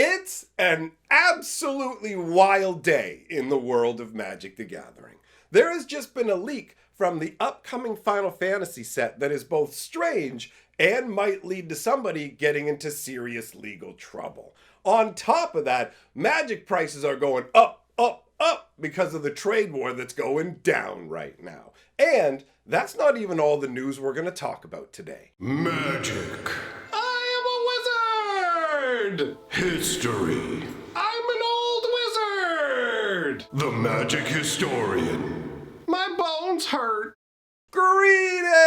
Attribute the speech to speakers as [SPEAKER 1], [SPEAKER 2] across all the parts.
[SPEAKER 1] It's an absolutely wild day in the world of Magic the Gathering. There has just been a leak from the upcoming Final Fantasy set that is both strange and might lead to somebody getting into serious legal trouble. On top of that, Magic prices are going up, up, up because of the trade war that's going down right now. And that's not even all the news we're going to talk about today.
[SPEAKER 2] Magic. History.
[SPEAKER 1] I'm an old wizard!
[SPEAKER 2] The Magic Historian.
[SPEAKER 1] My bones hurt. Greetings!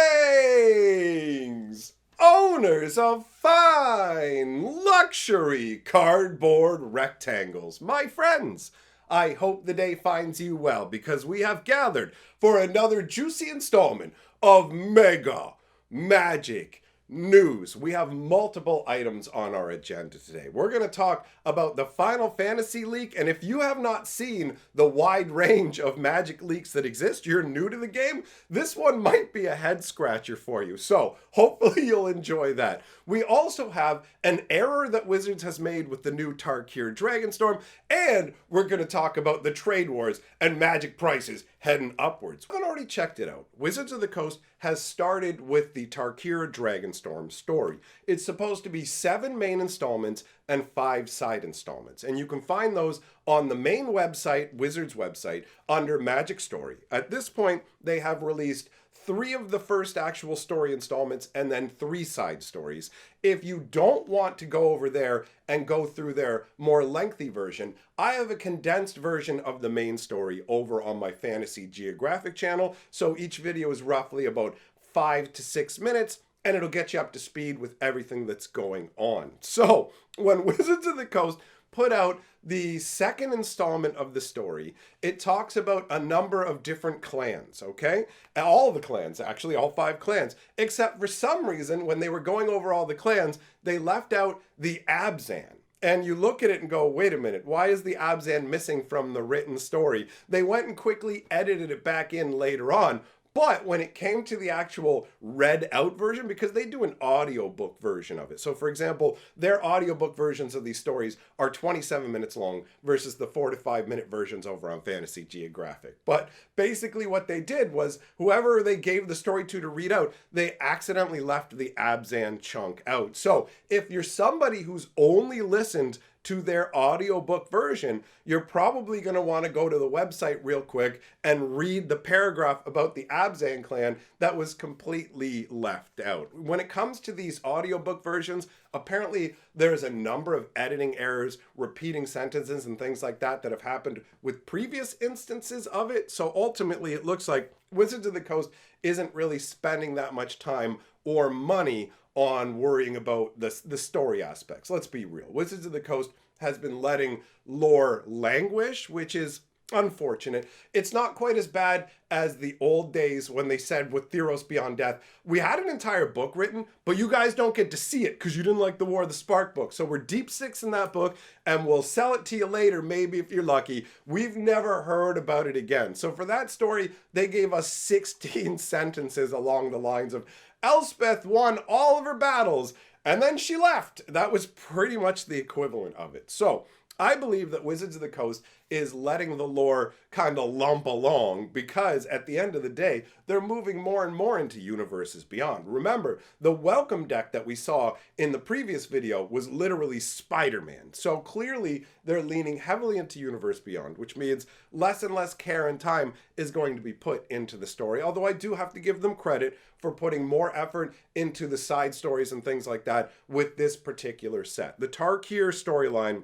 [SPEAKER 1] Owners of fine luxury cardboard rectangles, my friends. I hope the day finds you well because we have gathered for another juicy installment of Mega Magic News. We have multiple items on our agenda today. We're going to talk about the Final Fantasy leak, and if you have not seen the wide range of Magic leaks that exist, you're new to the game, this one might be a head scratcher for you. So hopefully you'll enjoy that. We also have an error that Wizards has made with the new Tarkir Dragonstorm, and we're going to talk about the trade wars and Magic prices heading upwards. I've already checked it out. Wizards of the Coast has started with the Tarkir Dragonstorm story. It's supposed to be 7 main installments and 5 side installments. And you can find those on the main website, Wizards website, under Magic Story. At this point, they have released 3 of the first actual story installments and then 3 side stories. If you don't want to go over there and go through their more lengthy version, I have a condensed version of the main story over on my Fantasy Geographic channel. So each video is roughly about 5 to 6 minutes, and it'll get you up to speed with everything that's going on. So when Wizards of the Coast put out the second installment of the story, it talks about a number of different clans, okay? All the clans, actually, all 5 clans, except for some reason, when they were going over all the clans, they left out the Abzan. And you look at it and go, wait a minute, why is the Abzan missing from the written story? They went and quickly edited it back in later on. But when it came to the actual read out version, because they do an audiobook version of it. So for example, their audiobook versions of these stories are 27 minutes long versus the 4 to 5 minute versions over on Fantasy Geographic. But basically what they did was whoever they gave the story to read out, they accidentally left the Abzan chunk out. So if you're somebody who's only listened to their audiobook version, you're probably going to want to go to the website real quick and read the paragraph about the Abzan clan that was completely left out. When it comes to these audiobook versions, apparently there's a number of editing errors, repeating sentences and things like that that have happened with previous instances of it. So ultimately it looks like Wizards of the Coast isn't really spending that much time or money on worrying about the story aspects. Let's be real. Wizards of the Coast has been letting lore languish, which is unfortunate. It's not quite as bad as the old days when they said with Theros Beyond Death, we had an entire book written, but you guys don't get to see it because you didn't like the War of the Spark book. So we're deep 6 in that book and we'll sell it to you later, maybe if you're lucky. We've never heard about it again. So for that story, they gave us 16 sentences along the lines of, Elspeth won all of her battles, and then she left. That was pretty much the equivalent of it. So I believe that Wizards of the Coast is letting the lore kind of lump along because at the end of the day, they're moving more and more into Universes Beyond. Remember, the welcome deck that we saw in the previous video was literally Spider-Man. So clearly they're leaning heavily into Universe Beyond, which means less and less care and time is going to be put into the story. Although I do have to give them credit for putting more effort into the side stories and things like that with this particular set. The Tarkir storyline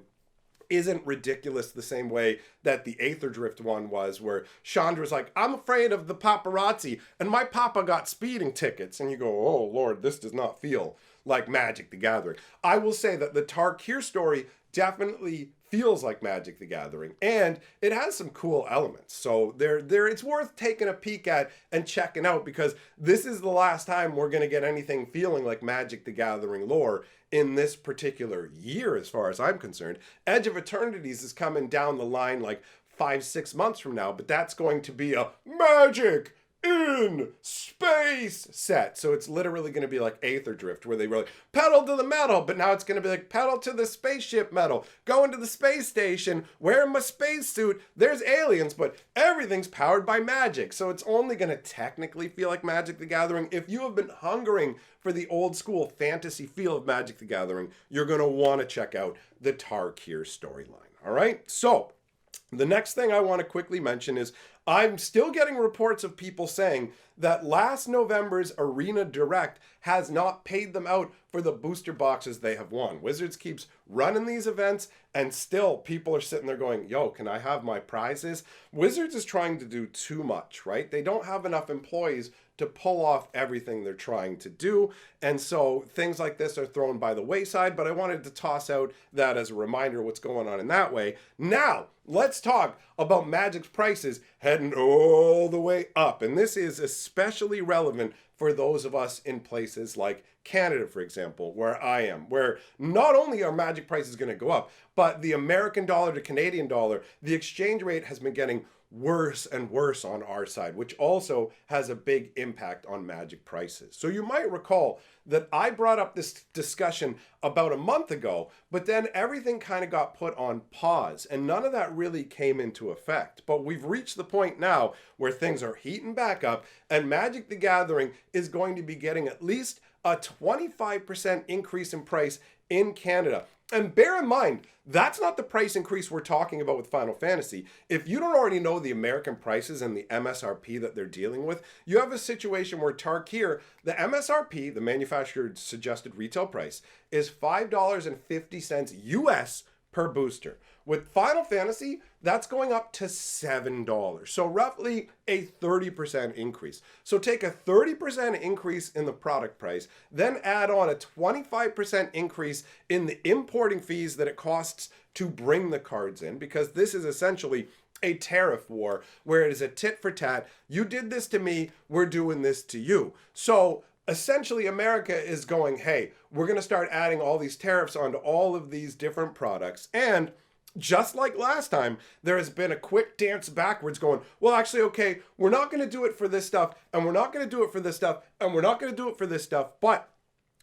[SPEAKER 1] isn't ridiculous the same way that the Aether Drift one was, where Chandra's like, I'm afraid of the paparazzi, and my papa got speeding tickets. And you go, oh Lord, this does not feel like Magic the Gathering. I will say that the Tarkir story definitely feels like Magic the Gathering, and it has some cool elements. So it's worth taking a peek at and checking out, because this is the last time we're going to get anything feeling like Magic the Gathering lore in this particular year, as far as I'm concerned. Edge of Eternities is coming down the line like 5-6 months from now, but that's going to be a Magic in space set. So it's literally going to be like Aether Drift, where they were like, pedal to the metal, but now it's going to be like, pedal to the spaceship metal, go into the space station, wearing my spacesuit, there's aliens, but everything's powered by magic. So it's only going to technically feel like Magic the Gathering. If you have been hungering for the old school fantasy feel of Magic the Gathering, you're going to want to check out the Tarkir storyline. All right, so the next thing I want to quickly mention is I'm still getting reports of people saying that last November's Arena Direct has not paid them out for the booster boxes they have won. Wizards keeps running these events and still people are sitting there going, yo, can I have my prizes? Wizards is trying to do too much, right? They don't have enough employees to pull off everything they're trying to do. And so things like this are thrown by the wayside, but I wanted to toss out that as a reminder what's going on in that way. Now, let's talk about Magic's prices heading all the way up. And this is especially relevant for those of us in places like Canada, for example, where I am, where not only are Magic prices going to go up, but the American dollar to Canadian dollar, the exchange rate has been getting worse and worse on our side, which also has a big impact on Magic prices. So you might recall that I brought up this discussion about a month ago, but then everything kind of got put on pause and none of that really came into effect. But we've reached the point now where things are heating back up and Magic the Gathering is going to be getting at least a 25% increase in price in Canada. And bear in mind, that's not the price increase we're talking about with Final Fantasy. If you don't already know the American prices and the MSRP that they're dealing with, you have a situation where Tarkir, the MSRP, the manufacturer's suggested retail price, is $5.50 US per booster. With Final Fantasy, that's going up to $7. So roughly a 30% increase. So take a 30% increase in the product price, then add on a 25% increase in the importing fees that it costs to bring the cards in, because this is essentially a tariff war where it is a tit for tat. You did this to me, we're doing this to you. So essentially, America is going, hey, we're going to start adding all these tariffs onto all of these different products. And just like last time, there has been a quick dance backwards going, well, actually, okay, we're not going to do it for this stuff, and we're not going to do it for this stuff, and we're not going to do it for this stuff. But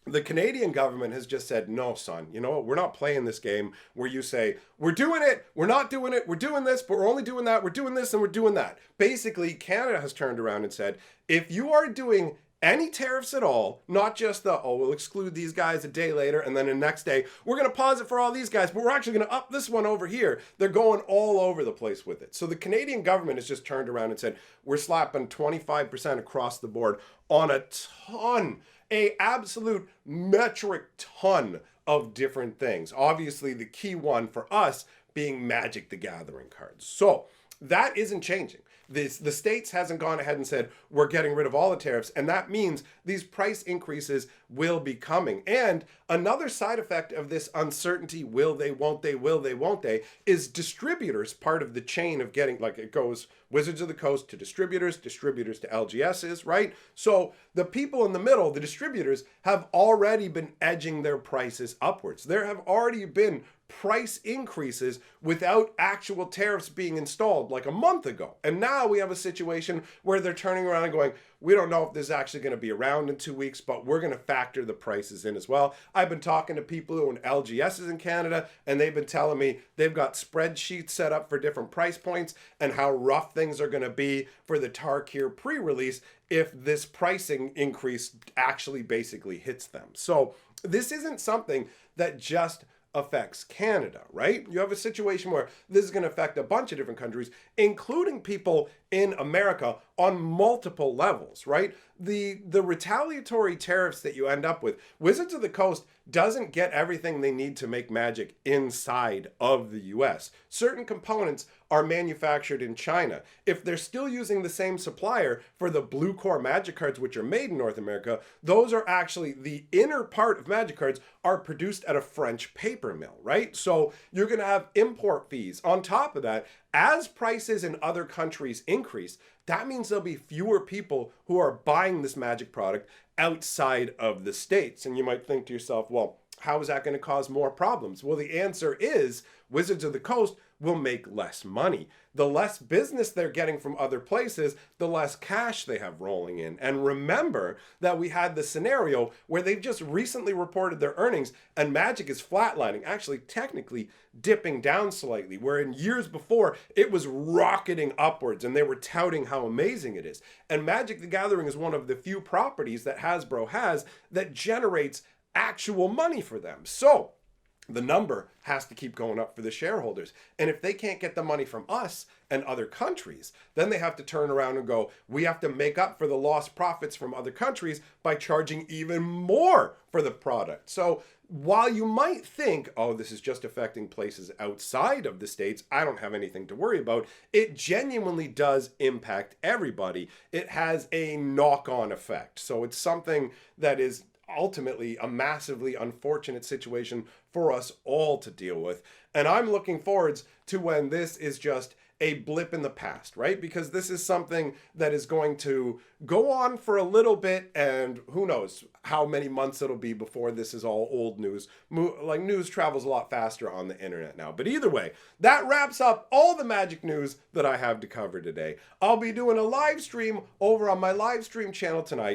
[SPEAKER 1] the Canadian government has just said, no, son, you know what? We're not playing this game where you say, we're doing it, we're not doing it, we're doing this, but we're only doing that, we're doing this, and we're doing that. Basically, Canada has turned around and said, if you are doing any tariffs at all, not just the, oh, we'll exclude these guys a day later, and then the next day, we're going to pause it for all these guys, but we're actually going to up this one over here. They're going all over the place with it. So the Canadian government has just turned around and said, we're slapping 25% across the board on a ton, a absolute metric ton of different things. Obviously, the key one for us being Magic the Gathering cards. So that isn't changing. The States hasn't gone ahead and said, we're getting rid of all the tariffs. And that means these price increases will be coming. And another side effect of this uncertainty, will they, won't they, will they, won't they, is distributors, part of the chain of getting, like it goes Wizards of the Coast to distributors, distributors to LGSs, right? So the people in the middle, the distributors, have already been edging their prices upwards. There have already been price increases without actual tariffs being installed like a month ago. And now we have a situation where they're turning around and going, we don't know if this is actually going to be around in 2 weeks, but we're going to factor the prices in as well. I've been talking to people who own LGSs in Canada, and they've been telling me they've got spreadsheets set up for different price points and how rough things are going to be for the Tarkir pre-release if this pricing increase actually basically hits them. So this isn't something that just affects Canada, right? You have a situation where this is going to affect a bunch of different countries, including people in America on multiple levels, right? The retaliatory tariffs that you end up with, Wizards of the Coast doesn't get everything they need to make Magic inside of the US. Certain components are manufactured in China. If they're still using the same supplier for the blue core Magic cards, which are made in North America, those are actually, the inner part of Magic cards are produced at a French paper mill, right? So you're going to have import fees. On top of that, as prices in other countries increase, that means there'll be fewer people who are buying this Magic product outside of the States. And you might think to yourself, well, How is that going to cause more problems? Well, the answer is Wizards of the Coast will make less money. The less business they're getting from other places, the less cash they have rolling in. And remember that we had the scenario where they've just recently reported their earnings and Magic is flatlining, actually technically dipping down slightly, where in years before it was rocketing upwards and they were touting how amazing it is. And Magic the Gathering is one of the few properties that Hasbro has that generates actual money for them. So the number has to keep going up for the shareholders. And if they can't get the money from us and other countries, then they have to turn around and go, we have to make up for the lost profits from other countries by charging even more for the product. So while you might think, oh, this is just affecting places outside of the States, I don't have anything to worry about, it genuinely does impact everybody. It has a knock-on effect. So it's something that is ultimately a massively unfortunate situation for us all to deal with. And I'm looking forwards to when this is just a blip in the past, right? Because this is something that is going to go on for a little bit, and who knows how many months it'll be before this is all old news. Like, news travels a lot faster on the internet now. But either way, that wraps up all the Magic news that I have to cover today. I'll be doing a live stream over on my live stream channel tonight